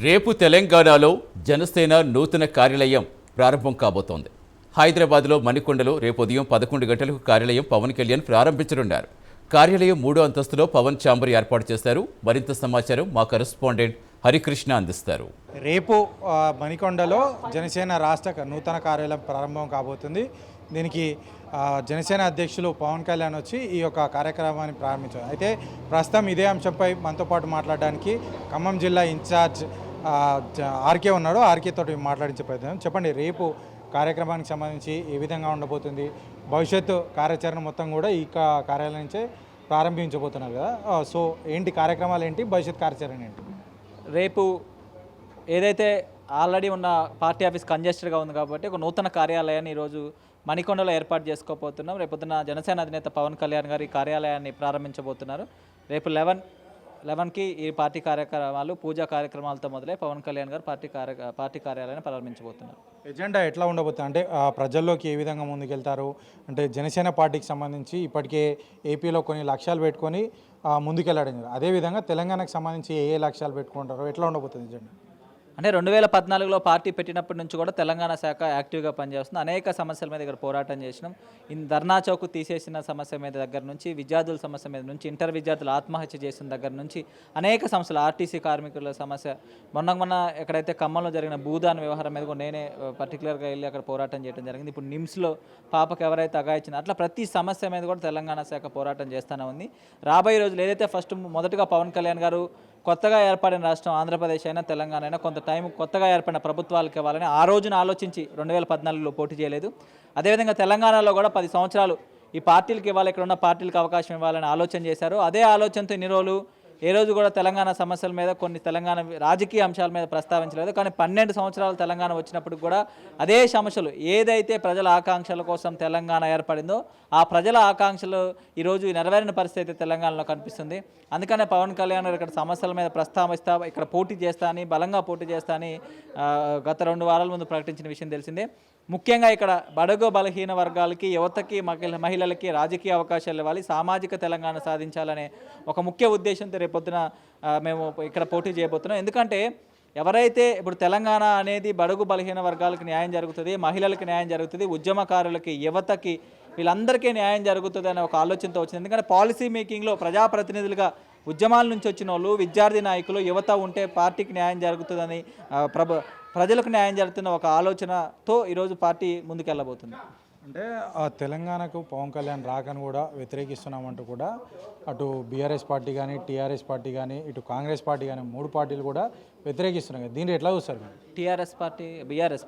రేపు తెలంగాణలో జనసేన నూతన కార్యాలయం ప్రారంభం కాబోతోంది. హైదరాబాద్లో మణికొండలో రేపు ఉదయం 11 గంటలకు కార్యాలయం పవన్ కళ్యాణ్ ప్రారంభించనున్నారు. కార్యాలయం 3వ అంతస్తులో పవన్ ఛాంబర్ ఏర్పాటు చేశారు. మరింత సమాచారం మా కరెస్పాండెంట్ హరికృష్ణ అందిస్తారు. రేపు మణికొండలో జనసేన రాష్ట్ర నూతన కార్యాలయం ప్రారంభం కాబోతుంది. దీనికి జనసేన అధ్యక్షులు పవన్ కళ్యాణ్ వచ్చి ఈ యొక్క కార్యక్రమాన్ని ప్రారంభించారు. అయితే ప్రస్తుతం ఇదే అంశంపై మనతో పాటు మాట్లాడడానికి ఖమ్మం జిల్లా ఇన్ఛార్జ్ ఆర్కే ఉన్నాడు. ఆర్కే తోటి మాట్లాడించే ప్రయత్నం. చెప్పండి, రేపు కార్యక్రమానికి సంబంధించి ఏ విధంగా ఉండబోతుంది, భవిష్యత్తు కార్యాచరణ మొత్తం కూడా ఈ కార్యాలయం నుంచే ప్రారంభించబోతున్నారు కదా. సో ఏంటి కార్యక్రమాలు, ఏంటి భవిష్యత్ కార్యాచరణ ఏంటి? రేపు ఏదైతే ఆల్రెడీ ఉన్న పార్టీ ఆఫీస్ కంజెస్టెడ్గా ఉంది కాబట్టి ఒక నూతన కార్యాలయాన్ని ఈరోజు మణికొండలో ఏర్పాటు చేసుకోబోతున్నాం. రేపొద్దున జనసేన అధినేత పవన్ కళ్యాణ్ గారు ఈ కార్యాలయాన్ని ప్రారంభించబోతున్నారు. రేపు 11కి ఈ పార్టీ కార్యక్రమాలు, పూజా కార్యక్రమాలతో మొదలై పవన్ కళ్యాణ్ గారు పార్టీ కార్యాలయాన్ని ప్రారంభించబోతున్నారు. ఎజెండా ఎట్లా ఉండబోతుంది అంటే ప్రజల్లోకి ఏ విధంగా ముందుకెళ్తారు అంటే జనసేన పార్టీకి సంబంధించి ఇప్పటికే ఏపీలో కొన్ని లక్ష్యాలు పెట్టుకొని ముందుకెళ్ళడం, అదేవిధంగా తెలంగాణకు సంబంధించి ఏ లక్ష్యాలు పెట్టుకుంటారో ఎట్లా ఉండబోతుంది ఎజెండా? అంటే 2014లో పార్టీ పెట్టినప్పటి నుంచి కూడా తెలంగాణ శాఖ యాక్టివ్గా పనిచేస్తుంది. అనేక సమస్యల మీద ఇక్కడ పోరాటం చేసినాం. ధర్నా చౌక్ తీసేసిన సమస్య మీద దగ్గర నుంచి, విద్యార్థుల సమస్య మీద నుంచి, ఇంటర్ విద్యార్థులు ఆత్మహత్య చేసిన దగ్గర నుంచి అనేక సమస్యలు, ఆర్టీసీ కార్మికుల సమస్య, మొన్న ఎక్కడైతే ఖమ్మంలో జరిగిన భూదాన్ వ్యవహారం మీద కూడా నేనే పర్టికులర్గా వెళ్ళి అక్కడ పోరాటం చేయడం జరిగింది. ఇప్పుడు నిమ్స్లో పాపకు ఎవరైతే అగాయించినా అట్లా ప్రతి సమస్య మీద కూడా తెలంగాణ శాఖ పోరాటం చేస్తూనే ఉంది. రాబోయే రోజులు ఏదైతే మొదటగా పవన్ కళ్యాణ్ గారు కొత్తగా ఏర్పడిన రాష్ట్రం ఆంధ్రప్రదేశ్ అయినా తెలంగాణ అయినా కొంత టైం కొత్తగా ఏర్పడిన ప్రభుత్వాలకు ఇవ్వాలని ఆ రోజున ఆలోచించి 2014లో పోటీ చేయలేదు. అదేవిధంగా తెలంగాణలో కూడా 10 సంవత్సరాలు ఈ పార్టీలకు ఇవ్వాలి, ఇక్కడ ఉన్న పార్టీలకు అవకాశం ఇవ్వాలని ఆలోచన చేశారు. అదే ఆలోచనతో ఇన్ని రోజులు ఏ రోజు కూడా తెలంగాణ సమస్యల మీద, కొన్ని తెలంగాణ రాజకీయ అంశాల మీద ప్రస్తావించలేదు. కానీ 12 సంవత్సరాలు తెలంగాణ వచ్చినప్పుడు కూడా అదే సమస్యలు, ఏదైతే ప్రజల ఆకాంక్షల కోసం తెలంగాణ ఏర్పడిందో ఆ ప్రజల ఆకాంక్షలు ఈరోజు నెరవేరిన పరిస్థితి తెలంగాణలో కనిపిస్తుంది. అందుకనే పవన్ కళ్యాణ్ గారు ఇక్కడ సమస్యల మీద ప్రస్తావిస్తా, ఇక్కడ పోటీ చేస్తా అని, బలంగా పోటీ చేస్తా అని గత 2 వారాల ముందు ప్రకటించిన విషయం తెలిసిందే. ముఖ్యంగా ఇక్కడ బడుగు బలహీన వర్గాలకి, యువతకి, మహిళలకి రాజకీయ అవకాశాలు ఇవ్వాలి, సామాజిక తెలంగాణ సాధించాలనే ఒక ముఖ్య ఉద్దేశంతో రేపొద్దున మేము ఇక్కడ పోటీ చేయబోతున్నాం. ఎందుకంటే ఎవరైతే ఇప్పుడు తెలంగాణ అనేది బడుగు బలహీన వర్గాలకు న్యాయం జరుగుతుంది, మహిళలకు న్యాయం జరుగుతుంది, ఉద్యమకారులకి, యువతకి, వీళ్ళందరికీ న్యాయం జరుగుతుంది అనే ఒక ఆలోచనతో వచ్చింది. ఎందుకంటే పాలసీ మేకింగ్లో ప్రజాప్రతినిధులుగా ఉద్యమాల నుంచి వచ్చిన వాళ్ళు, విద్యార్థి నాయకులు, యువత ఉంటే పార్టీకి న్యాయం జరుగుతుందని, ప్రజలకు న్యాయం జరుగుతున్న ఒక ఆలోచనతో ఈరోజు పార్టీ ముందుకెళ్ళబోతుంది. అంటే తెలంగాణకు పవన్ కళ్యాణ్ రాకను కూడా వ్యతిరేకిస్తున్నామంటూ కూడా అటు బీఆర్ఎస్ పార్టీ కానీ, టీఆర్ఎస్ పార్టీ కానీ, ఇటు కాంగ్రెస్ పార్టీ కానీ 3 పార్టీలు కూడా వ్యతిరేకిస్తున్నాయి. దీన్ని ఎట్లా చూస్తారు? TRS party, BRS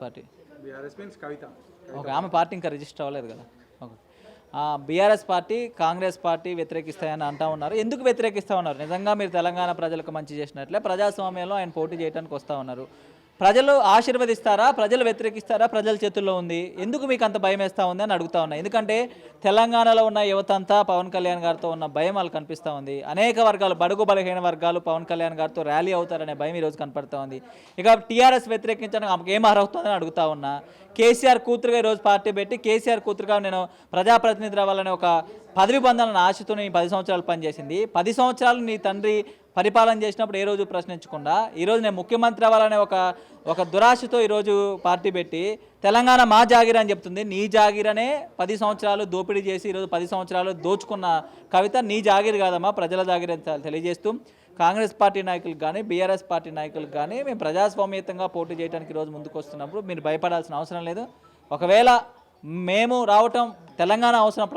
means Kavitha, okay, ఆమె పార్టీ ఇంకా రిజిస్టర్ అవ్వలేదు కదా. Okay, BRS party, Congress party వ్యతిరేకిస్తాయని అంటూ ఉన్నారు. ఎందుకు వ్యతిరేకిస్తూ ఉన్నారు? నిజంగా మీరు తెలంగాణ ప్రజలకు మంచి చేసినట్లే ప్రజాస్వామ్యంలో ఆయన పోటీ చేయడానికి వస్తూ ఉన్నారు. ప్రజలు ఆశీర్వదిస్తారా, ప్రజలు వ్యతిరేకిస్తారా, ప్రజల చేతుల్లో ఉంది. ఎందుకు మీకు అంత భయం వేస్తూ ఉంది అని అడుగుతూ ఉన్నాయి. ఎందుకంటే తెలంగాణలో ఉన్న యువత అంతా పవన్ కళ్యాణ్ గారితో ఉన్న భయం వాళ్ళు కనిపిస్తూ ఉంది. అనేక వర్గాలు, బడుగు బలహీన వర్గాలు పవన్ కళ్యాణ్ గారితో ర్యాలీ అవుతారనే భయం ఈరోజు కనపడుతూ ఉంది. ఇక టీఆర్ఎస్ వ్యతిరేకించడానికి ఆమెకు ఏం అర్హత ఉందని అడుగుతూ ఉన్నా. కేసీఆర్ కూతురుగా ఈరోజు పార్టీ పెట్టి, కేసీఆర్ కూతురుగా నేను ప్రజాప్రతినిధి రావాలనే ఒక పదవి బంధాలను ఆశతో నేను 10 సంవత్సరాలు పనిచేసింది. 10 సంవత్సరాలు నీ తండ్రి పరిపాలన చేసినప్పుడు ఏ రోజు ప్రశ్నించకుండా ఈరోజు నేను ముఖ్యమంత్రి అవ్వాలనే ఒక దురాశతో ఈరోజు పార్టీ పెట్టి తెలంగాణ మా జాగిర్ అని చెప్తుంది. నీ జాగిరనే 10 సంవత్సరాలు దోపిడీ చేసి ఈరోజు 10 సంవత్సరాలు దోచుకున్న కవిత నీ జాగిర్ కాదమ్మా, ప్రజల జాగిర్ అని తెలియజేస్తూ కాంగ్రెస్ పార్టీ నాయకులకు కానీ, బీఆర్ఎస్ పార్టీ నాయకులకు కానీ మేము ప్రజాస్వామ్యతంగా పోటీ చేయడానికి ఈరోజు ముందుకు వస్తున్నప్పుడు మీరు భయపడాల్సిన అవసరం లేదు. ఒకవేళ మేము రావటం తెలంగాణ అవసరం,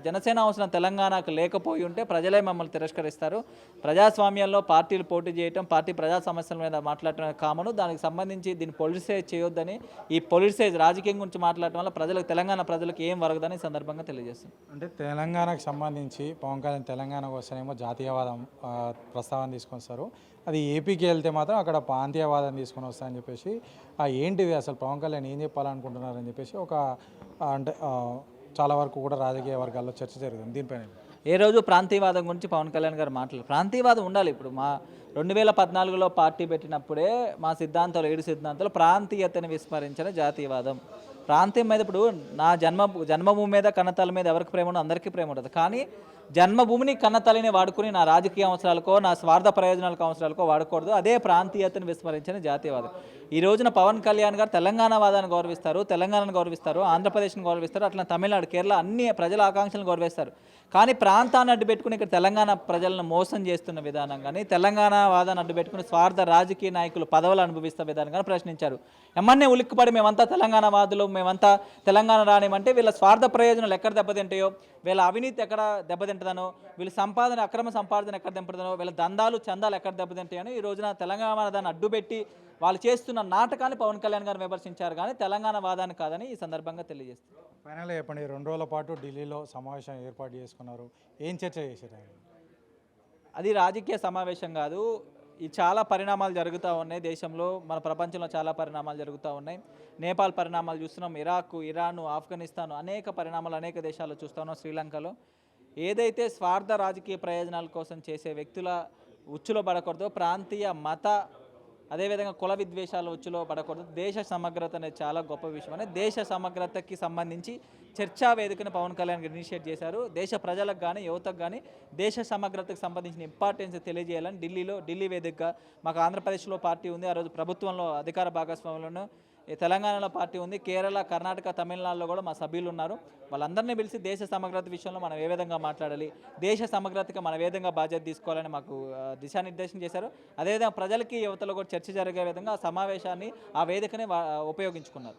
జనసేన అవసరం తెలంగాణకు లేకపోయి ఉంటే ప్రజలే మమ్మల్ని తిరస్కరిస్తారు. ప్రజాస్వామ్యంలో పార్టీలు పోటీ చేయటం, పార్టీ ప్రజా సమస్యల మీద మాట్లాడటం కామను. దానికి సంబంధించి దీన్ని పొలిటిసైజ్ చేయొద్దని, ఈ పొలిటిసైజ్ రాజకీయం గురించి మాట్లాడటం వల్ల తెలంగాణ ప్రజలకు ఏం వరగదని సందర్భంగా తెలియజేస్తుంది. అంటే తెలంగాణకు సంబంధించి పవన్ కళ్యాణ్ తెలంగాణకు వస్తేనేమో జాతీయవాదం ప్రస్తావన తీసుకొని వస్తారు, అది ఏపీకి వెళ్తే మాత్రం అక్కడ ప్రాంతీయవాదం తీసుకొని వస్తాయని చెప్పేసి ఏంటిది అసలు పవన్ కళ్యాణ్ ఏం చెప్పాలనుకుంటున్నారని చెప్పేసి అంటే చాలా వరకు కూడా రాజకీయ వర్గాల్లో చర్చ జరుగుతుంది. దీనిపైన ఏ రోజు ప్రాంతీయవాదం గురించి పవన్ కళ్యాణ్ గారు మాట్లాడారు. ప్రాంతీయవాదం ఉండాలి. ఇప్పుడు 2014లో పార్టీ పెట్టినప్పుడే మా సిద్ధాంతాలు 7 సిద్ధాంతాలు ప్రాంతీయతని విస్మరించిన జాతీయవాదం. ప్రాంతీయం మీద ఇప్పుడు నా జన్మభూమి మీద కన్నతల్లి మీద ఎవరికి ప్రేమ ఉండదు, అందరికీ ప్రేమ ఉంటుంది. కానీ జన్మభూమిని కన్నతల్లిని వాడుకుని నా రాజకీయ అవసరాలకో నా స్వార్థ ప్రయోజనాలకు అవసరాలకో వాడకూడదు. అదే ప్రాంతీయతను విస్మరించిన జాతీయవాదం. ఈ రోజున పవన్ కళ్యాణ్ గారు తెలంగాణ వాదాన్ని గౌరవిస్తారు, తెలంగాణను గౌరవిస్తారు, ఆంధ్రప్రదేశ్ని గౌరవిస్తారు, అట్లా తమిళనాడు, కేరళ అన్ని ప్రజల ఆకాంక్షలను గౌరవిస్తారు. కానీ ప్రాంతాన్ని అడ్డుపెట్టుకుని ఇక్కడ తెలంగాణ ప్రజలను మోసం చేస్తున్న విధానం కానీ, తెలంగాణ వాదాన్ని అడ్డుపెట్టుకుని స్వార్థ రాజకీయ నాయకులు పదవులు అనుభవిస్తున్న విధానం కానీ ప్రశ్నించారు. ఎమ్మన్నే ఉలిక్కిపడి మేమంతా తెలంగాణ వాదులు, మేమంతా తెలంగాణ రానిమంటే వీళ్ళ స్వార్థ ప్రయోజనాలు ఎక్కడ దెబ్బతింటాయో, వీళ్ళ అవినీతి ఎక్కడ దెబ్బతింటుందనో, వీళ్ళ సంపాదన అక్రమ సంపాదన ఎక్కడ దెబ్బతింటుందో, వీళ్ళ దందాలు చందాలు ఎక్కడ దెబ్బతింటాయని ఈ రోజున తెలంగాణ దాన్ని అడ్డుపెట్టి వాళ్ళు చేస్తున్న నాటకాన్ని పవన్ కళ్యాణ్ గారు విమర్శించారు కానీ తెలంగాణ వాదాన్ని కాదని ఈ సందర్భంగా తెలియజేస్తారు. ఫైనల్గా చెప్పండి, 2 రోజుల పాటు ఢిల్లీలో సమావేశం ఏర్పాటు చేసుకున్నారు, ఏం చర్చ చేశారు? అది రాజకీయ సమావేశం కాదు. ఈ చాలా పరిణామాలు జరుగుతూ ఉన్నాయి దేశంలో, మన ప్రపంచంలో చాలా పరిణామాలు జరుగుతూ ఉన్నాయి. నేపాల్ పరిణామాలు చూస్తున్నాం, ఇరాక్, ఇరాన్, ఆఫ్ఘనిస్తాన్ అనేక పరిణామాలు అనేక దేశాల్లో చూస్తున్నాం. శ్రీలంకలో ఏదైతే స్వార్థ రాజకీయ ప్రయోజనాల కోసం చేసే వ్యక్తుల ఉచ్చులో పడకూడదో, ప్రాంతీయ మత అదేవిధంగా కుల విద్వేషాల ఉచ్చులో పడకూడదు. దేశ సమగ్రత అనేది చాలా గొప్ప విషయం అని దేశ సమగ్రతకి సంబంధించి చర్చా వేదికను పవన్ కళ్యాణ్ ఇనిషియేట్ చేశారు. దేశ ప్రజలకు కానీ యువతకు కానీ దేశ సమగ్రతకు సంబంధించిన ఇంపార్టెన్స్ తెలియజేయాలని ఢిల్లీ వేదికగా మాకు ఆంధ్రప్రదేశ్లో పార్టీ ఉంది, ఆ రోజు ప్రభుత్వంలో అధికార భాగస్వామ్యంలోనూ తెలంగాణలో పార్టీ ఉంది, కేరళ, కర్ణాటక, తమిళనాడులో కూడా మా సభ్యులు ఉన్నారు. వాళ్ళందరినీ పిలిచి దేశ సమగ్రత విషయంలో మనం ఏ విధంగా మాట్లాడాలి, దేశ సమగ్రతకి మనం ఏ విధంగా బాధ్యత తీసుకోవాలని మాకు దిశానిర్దేశం చేశారు. అదేవిధంగా ప్రజలకి యువతలో కూడా చర్చ జరిగే విధంగా ఆ సమావేశాన్ని, ఆ వేదికని ఉపయోగించుకున్నారు.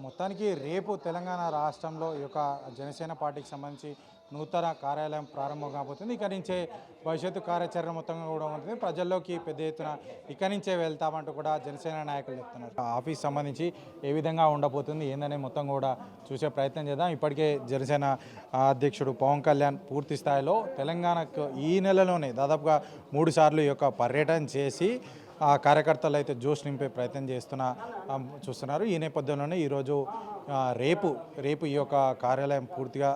మొత్తానికి రేపు తెలంగాణ రాష్ట్రంలో ఈ యొక్క జనసేన పార్టీకి సంబంధించి నూతన కార్యాలయం ప్రారంభం కాబోతుంది. ఇక నుంచే భవిష్యత్తు కార్యాచరణ మొత్తంగా కూడా ఉంటుంది. ప్రజల్లోకి పెద్ద ఎత్తున ఇక నుంచే వెళ్తామంటూ కూడా జనసేన నాయకులు చెప్తున్నారు. ఆఫీస్ సంబంధించి ఏ విధంగా ఉండబోతుంది ఏందనే మొత్తం కూడా చూసే ప్రయత్నం చేద్దాం. ఇప్పటికే జనసేన అధ్యక్షుడు పవన్ కళ్యాణ్ పూర్తి స్థాయిలో తెలంగాణకు ఈ నెలలోనే దాదాపుగా 3 సార్లు ఈ యొక్క పర్యటన చేసి కార్యకర్తలు అయితే జోష్ నింపే ప్రయత్నం చూస్తున్నారు. ఈ నేపథ్యంలోనే ఈరోజు రేపు ఈ యొక్క కార్యాలయం పూర్తిగా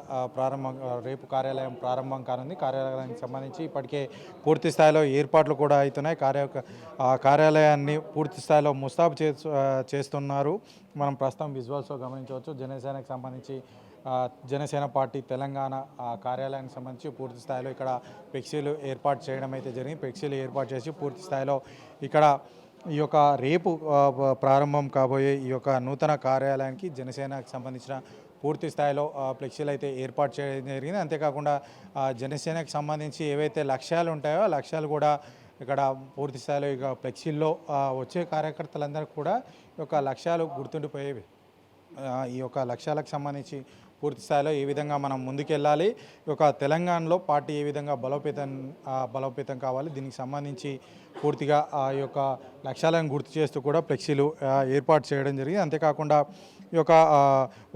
రేపు కార్యాలయం ప్రారంభం కానుంది. కార్యాలయానికి సంబంధించి ఇప్పటికే పూర్తి స్థాయిలో ఏర్పాట్లు కూడా అవుతున్నాయి. కార్యాలయాన్ని పూర్తి స్థాయిలో ముస్తాబు చేస్తున్నారు. మనం ప్రస్తుతం విజువల్స్లో గమనించవచ్చు. జనసేనకు సంబంధించి జనసేన పార్టీ తెలంగాణ కార్యాలయానికి సంబంధించి పూర్తి స్థాయిలో ఇక్కడ ఫ్లెక్సీలు ఏర్పాటు చేయడం అయితే జరిగింది. ఫ్లెక్సీలు ఏర్పాటు చేసి పూర్తి స్థాయిలో ఇక్కడ ఈ యొక్క రేపు ప్రారంభం కాబోయే ఈ యొక్క నూతన కార్యాలయానికి జనసేనకు సంబంధించిన పూర్తి స్థాయిలో ఫ్లెక్సీలు అయితే ఏర్పాటు చేయడం జరిగింది. అంతేకాకుండా జనసేనకు సంబంధించి ఏవైతే లక్ష్యాలు ఉంటాయో ఆ లక్ష్యాలు కూడా ఇక్కడ పూర్తి స్థాయిలో ఇక ఫ్లెక్సీల్లో వచ్చే కార్యకర్తలందరికీ కూడా ఈ యొక్క లక్ష్యాలు గుర్తుండిపోయేవి. ఈ యొక్క లక్ష్యాలకు సంబంధించి పూర్తి స్థాయిలో ఏ విధంగా మనం ముందుకెళ్ళాలి, ఈ యొక్క తెలంగాణలో పార్టీ ఏ విధంగా బలోపేతం కావాలి, దీనికి సంబంధించి పూర్తిగా ఈ యొక్క లక్ష్యాలను గుర్తు చేస్తూ కూడా ఫ్లెక్సీలు ఏర్పాటు చేయడం జరిగింది. అంతేకాకుండా ఈ యొక్క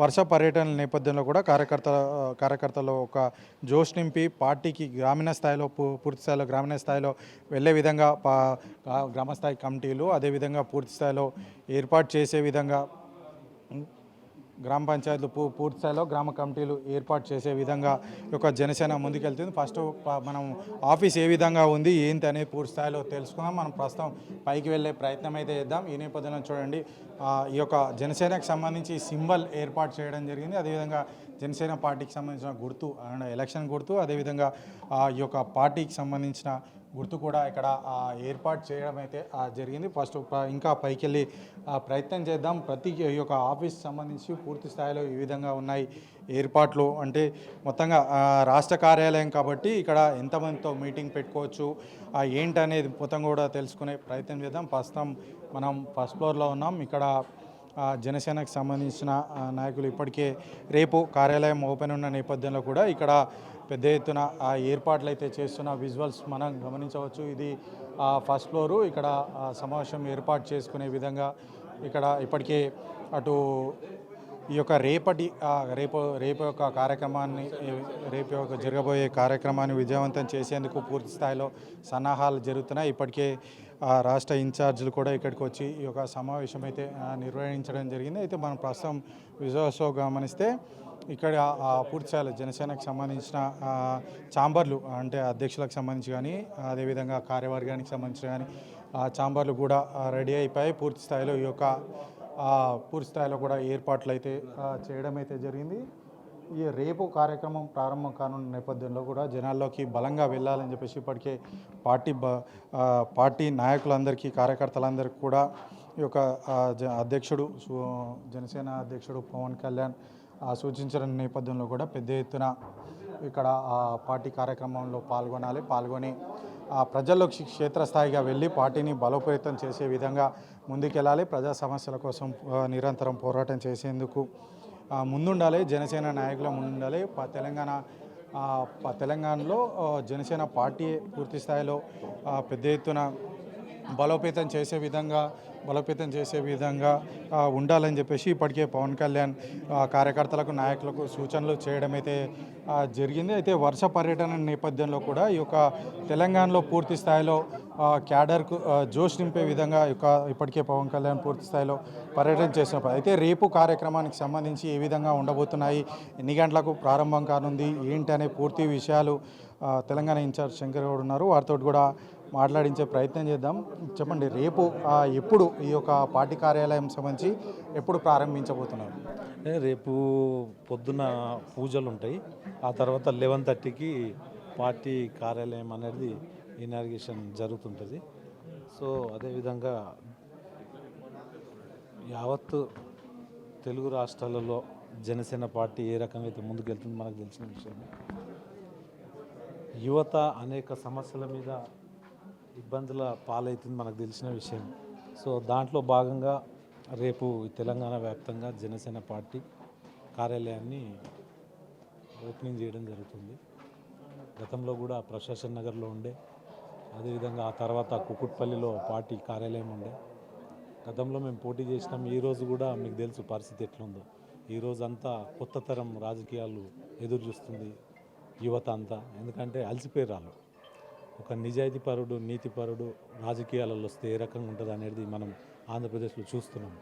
వర్ష పర్యటనల నేపథ్యంలో కూడా కార్యకర్తలు ఒక జోష్ నింపి పార్టీకి గ్రామీణ స్థాయిలో పూర్తి స్థాయిలో గ్రామీణ స్థాయిలో వెళ్ళే విధంగా గ్రామస్థాయి కమిటీలు అదేవిధంగా పూర్తి స్థాయిలో ఏర్పాటు చేసే విధంగా గ్రామ పంచాయతీలు పూర్తి స్థాయిలో గ్రామ కమిటీలు ఏర్పాటు చేసే విధంగా ఒక జనసేన ముందుకెళ్తుంది. ఫస్ట్ మనం ఆఫీస్ ఏ విధంగా ఉంది ఏంటి అనేది పూర్తి స్థాయిలో తెలుసుకుందాం. మనం ప్రస్తుతం పైకి వెళ్ళే ప్రయత్నం అయితే చేద్దాం. ఈ నేపథ్యంలో చూడండి, ఈ యొక్క జనసేనకు సంబంధించి సింబల్ ఏర్పాటు చేయడం జరిగింది. అదేవిధంగా జనసేన పార్టీకి సంబంధించిన గుర్తు అండ్ ఎలక్షన్ గుర్తు, అదేవిధంగా ఈ యొక్క పార్టీకి సంబంధించిన గుర్తు కూడా ఇక్కడ ఏర్పాటు చేయడం అయితే జరిగింది. ఫస్ట్ ఇంకా పైకి వెళ్ళి ప్రయత్నం చేద్దాం. ప్రతి ఈ యొక్క ఆఫీస్ సంబంధించి పూర్తి స్థాయిలో ఈ విధంగా ఉన్నాయి ఏర్పాట్లు. అంటే మొత్తంగా రాష్ట్ర కార్యాలయం కాబట్టి ఇక్కడ ఎంతమందితో మీటింగ్ పెట్టుకోవచ్చు ఏంటనేది మొత్తం కూడా తెలుసుకునే ప్రయత్నం చేద్దాం. ప్రస్తుతం మనం ఫస్ట్ ఫ్లోర్లో ఉన్నాం. ఇక్కడ జనసేనకు సంబంధించిన నాయకులు ఇప్పటికే రేపు కార్యాలయం ఓపెన్ ఉన్న నేపథ్యంలో కూడా ఇక్కడ పెద్ద ఎత్తున ఏర్పాట్లు అయితే చేస్తున్న విజువల్స్ మనం గమనించవచ్చు. ఇది ఫస్ట్ ఫ్లోరు. ఇక్కడ సమావేశం ఏర్పాటు చేసుకునే విధంగా ఇక్కడ ఇప్పటికే అటు ఈ యొక్క రేపు యొక్క కార్యక్రమాన్ని జరగబోయే కార్యక్రమాన్ని విజయవంతం చేసేందుకు పూర్తి స్థాయిలో సన్నాహాలు జరుగుతున్నాయి. ఇప్పటికే రాష్ట్ర ఇన్ఛార్జీలు కూడా ఇక్కడికి వచ్చి ఈ యొక్క సమావేశం అయితే నిర్వహించడం జరిగింది. అయితే మనం ప్రస్తుతం విజువల్స్లో గమనిస్తే ఇక్కడ పూర్తి స్థాయిలో జనసేనకు సంబంధించిన ఛాంబర్లు అంటే అధ్యక్షులకు సంబంధించి కానీ అదేవిధంగా కార్యవర్గానికి సంబంధించి కానీ ఛాంబర్లు కూడా రెడీ అయిపోయి పూర్తి స్థాయిలో ఈ యొక్క పూర్తి స్థాయిలో కూడా ఏర్పాట్లు అయితే చేయడం అయితే జరిగింది. ఈ రేపు కార్యక్రమం ప్రారంభం కానున్న నేపథ్యంలో కూడా జనాల్లోకి బలంగా వెళ్ళాలని చెప్పేసి ఇప్పటికే పార్టీ నాయకులందరికీ కార్యకర్తలందరికీ కూడా ఈ యొక్క అధ్యక్షుడు జనసేన అధ్యక్షుడు పవన్ కళ్యాణ్ సూచించిన నేపథ్యంలో కూడా పెద్ద ఎత్తున ఇక్కడ పార్టీ కార్యక్రమంలో పాల్గొని ప్రజల్లోకి క్షేత్రస్థాయిగా వెళ్ళి పార్టీని బలోపేతం చేసే విధంగా ముందుకెళ్ళాలి. ప్రజా సమస్యల కోసం నిరంతరం పోరాటం చేసేందుకు ముందుండాలి. జనసేన నాయకుల ముందుండాలి. తెలంగాణలో జనసేన పార్టీ పూర్తి స్థాయిలో పెద్ద ఎత్తున బలోపేతం చేసే విధంగా ఉండాలని చెప్పేసి ఇప్పటికే పవన్ కళ్యాణ్ కార్యకర్తలకు నాయకులకు సూచనలు చేయడం అయితే జరిగింది. అయితే వర్ష పర్యటన నేపథ్యంలో కూడా ఈ యొక్క తెలంగాణలో పూర్తి స్థాయిలో క్యాడర్కు జోష్ నింపే విధంగా ఇప్పటికే పవన్ కళ్యాణ్ పూర్తి స్థాయిలో పర్యటన చేసినప్పుడు అయితే రేపు కార్యక్రమానికి సంబంధించి ఏ విధంగా ఉండబోతున్నాయి, ఎన్ని గంటలకు ప్రారంభం కానుంది ఏంటి అనే పూర్తి విషయాలు తెలంగాణ ఇన్ఛార్జ్ శంకర్ గౌడ్ ఉన్నారు, వారితో కూడా మాట్లాడించే ప్రయత్నం చేద్దాం. చెప్పండి, రేపు ఎప్పుడు ఈ యొక్క పార్టీ కార్యాలయం సంబంధించి ఎప్పుడు ప్రారంభించబోతున్నారు? రేపు పొద్దున పూజలు ఉంటాయి. ఆ తర్వాత 11:30కి పార్టీ కార్యాలయం అనేది ఇనాగ్రేషన్ జరుగుతుంటుంది. సో అదేవిధంగా యావత్ తెలుగు రాష్ట్రాలలో జనసేన పార్టీ ఏ రకంగా అయితే ముందుకెళ్తుందో మనకు తెలిసిన విషయం. యువత అనేక సమస్యల మీద ఇబ్బందుల పాలవుతుంది మనకు తెలిసిన విషయం. సో దాంట్లో భాగంగా రేపు తెలంగాణ వ్యాప్తంగా జనసేన పార్టీ కార్యాలయాన్ని ఓపెనింగ్ చేయడం జరుగుతుంది. గతంలో కూడా ప్రశాసన్ నగర్లో ఉండే, అదేవిధంగా ఆ తర్వాత కుకుట్పల్లిలో పార్టీ కార్యాలయం ఉండే. గతంలో మేము పోటీ చేసినాం. ఈరోజు కూడా మీకు తెలుసు పరిస్థితి ఎట్లుందో. ఈరోజు అంతా కొత్త తరం రాజకీయాలు ఎదురు చూస్తుంది యువత అంతా. ఎందుకంటే అలసిపోయారు. ఒక నిజాయితీపరుడు, నీతిపరుడు రాజకీయాలలో వస్తే ఏ రకంగా ఉంటుంది అనేది మనం ఆంధ్రప్రదేశ్లో చూస్తున్నాం.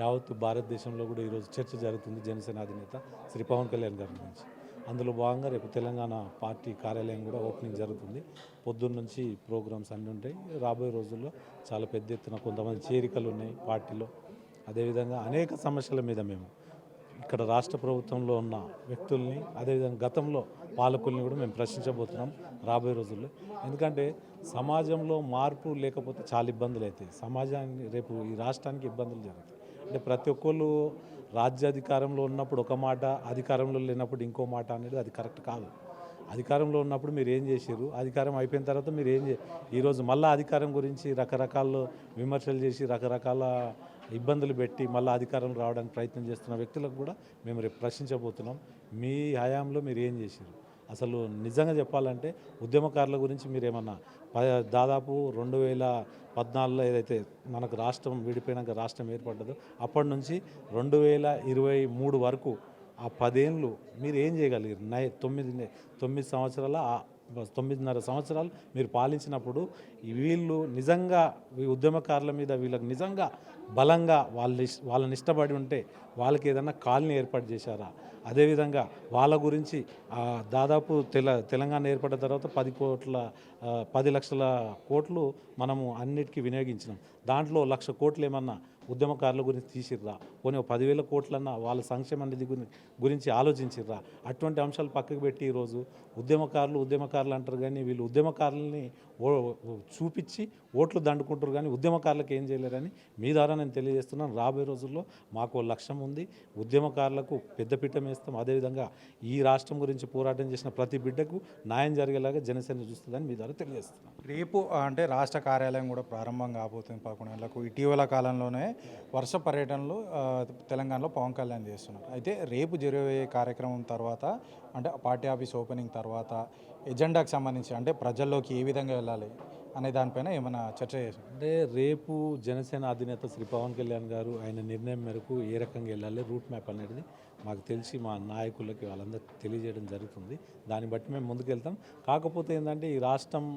యావత్తు భారతదేశంలో కూడా ఈరోజు చర్చ జరుగుతుంది జనసేన అధినేత శ్రీ పవన్ కళ్యాణ్ గారి గురించి. అందులో భాగంగా రేపు తెలంగాణ పార్టీ కార్యాలయం కూడా ఓపెనింగ్ జరుగుతుంది. పొద్దున్న నుంచి ప్రోగ్రామ్స్ అన్నీ ఉంటాయి. రాబోయే రోజుల్లో చాలా పెద్ద ఎత్తున కొంతమంది చేరికలు ఉన్నాయి పార్టీలో. అదేవిధంగా అనేక సమస్యల మీద మేము ఇక్కడ రాష్ట్ర ప్రభుత్వంలో ఉన్న వ్యక్తుల్ని, అదేవిధంగా గతంలో పాలకుల్ని కూడా మేము ప్రశ్నించబోతున్నాం రాబోయే రోజుల్లో. ఎందుకంటే సమాజంలో మార్పు లేకపోతే చాలా ఇబ్బందులు అవుతాయి. సమాజానికి రేపు ఈ రాష్ట్రానికి ఇబ్బందులు జరుగుతాయి. అంటే ప్రతి ఒక్కళ్ళు రాజ్యాధికారంలో ఉన్నప్పుడు ఒక మాట, అధికారంలో లేనప్పుడు ఇంకో మాట అనేది అది కరెక్ట్ కాదు. అధికారంలో ఉన్నప్పుడు మీరు ఏం చేసారు, అధికారం అయిపోయిన తర్వాత మీరు ఈరోజు మళ్ళీ అధికారం గురించి రకరకాల విమర్శలు చేసి రకరకాల ఇబ్బందులు పెట్టి మళ్ళీ అధికారం రావడానికి ప్రయత్నం చేస్తున్న వ్యక్తులకు కూడా మేము రేపు ప్రశ్నించబోతున్నాం. మీ హయాంలో మీరు ఏం చేశారు? అసలు నిజంగా చెప్పాలంటే ఉద్యమకారుల గురించి మీరేమన్నా దాదాపు 2014లో ఏదైతే మనకు రాష్ట్రం విడిపోయినాక రాష్ట్రం ఏర్పడ్డదో అప్పటి నుంచి 2023 వరకు ఆ 10 ఏళ్ళు మీరు ఏం చేయగలిగారు? 9.5 సంవత్సరాలు మీరు పాలించినప్పుడు వీళ్ళు నిజంగా ఈ ఉద్యమకారుల మీద వీళ్ళకి నిజంగా బలంగా వాళ్ళని ఇష్టపడి ఉంటే వాళ్ళకి ఏదైనా కాలనీ ఏర్పాటు చేశారా? అదేవిధంగా వాళ్ళ గురించి దాదాపు తెలంగాణ ఏర్పడిన తర్వాత 10 లక్షల కోట్లు మనము అన్నిటికీ వినియోగించినాం. దాంట్లో 1,00,000 కోట్లు ఏమన్నా ఉద్యమకారుల గురించి తీసిర్రా? పోనీ 10,000 కోట్లన్నా వాళ్ళ సంక్షేమ నిధి గురించి ఆలోచించిర్రా? అటువంటి అంశాలు పక్కకు పెట్టి ఈరోజు ఉద్యమకారులు అంటారు, కానీ వీళ్ళు ఉద్యమకారులని చూపించి ఓట్లు దండుకుంటారు, కానీ ఉద్యమకారులకు ఏం చేయలేరని మీ ద్వారా నేను తెలియజేస్తున్నాను. రాబోయే రోజుల్లో మాకు లక్ష్యం ఉంది. ఉద్యమకారులకు పెద్దపీట వేస్తాం. అదేవిధంగా ఈ రాష్ట్రం గురించి పోరాటం చేసిన ప్రతి బిడ్డకు న్యాయం జరిగేలాగా జనసేన చూస్తుందని మీ ద్వారా తెలియజేస్తున్నాను. రేపు అంటే రాష్ట్ర కార్యాలయం కూడా ప్రారంభం కాబోతుంది 11 గంటలకు. ఇటీవల కాలంలోనే వర్ష పర్యటనలు తెలంగాణలో పవన్ కళ్యాణ్ చేస్తున్నారు. అయితే రేపు జరిగే కార్యక్రమం తర్వాత అంటే పార్టీ ఆఫీస్ ఓపెనింగ్ తర్వాత ఎజెండాకి సంబంధించి అంటే ప్రజల్లోకి ఏ విధంగా వెళ్ళాలి అనే దానిపైన ఏమైనా చర్చ చేశారు? అంటే రేపు జనసేన అధినేత శ్రీ పవన్ కళ్యాణ్ గారు ఆయన నిర్ణయం మేరకు ఏ రకంగా వెళ్ళాలి రూట్ మ్యాప్ అనేది మాకు తెలిసి మా నాయకులకి వాళ్ళందరికీ తెలియజేయడం జరుగుతుంది. దాన్ని బట్టి మేము ముందుకెళ్తాం. కాకపోతే ఏంటంటే ఈ రాష్ట్రం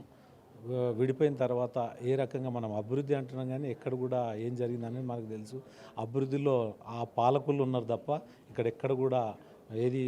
విడిపోయిన తర్వాత ఏ రకంగా మనం అభివృద్ధి అంటున్నాం, కానీ ఎక్కడ కూడా ఏం జరిగిందనేది మనకు తెలుసు. అభివృద్ధిలో ఆ పాలకులు ఉన్నారు తప్ప ఇక్కడ ఎక్కడ కూడా ఏది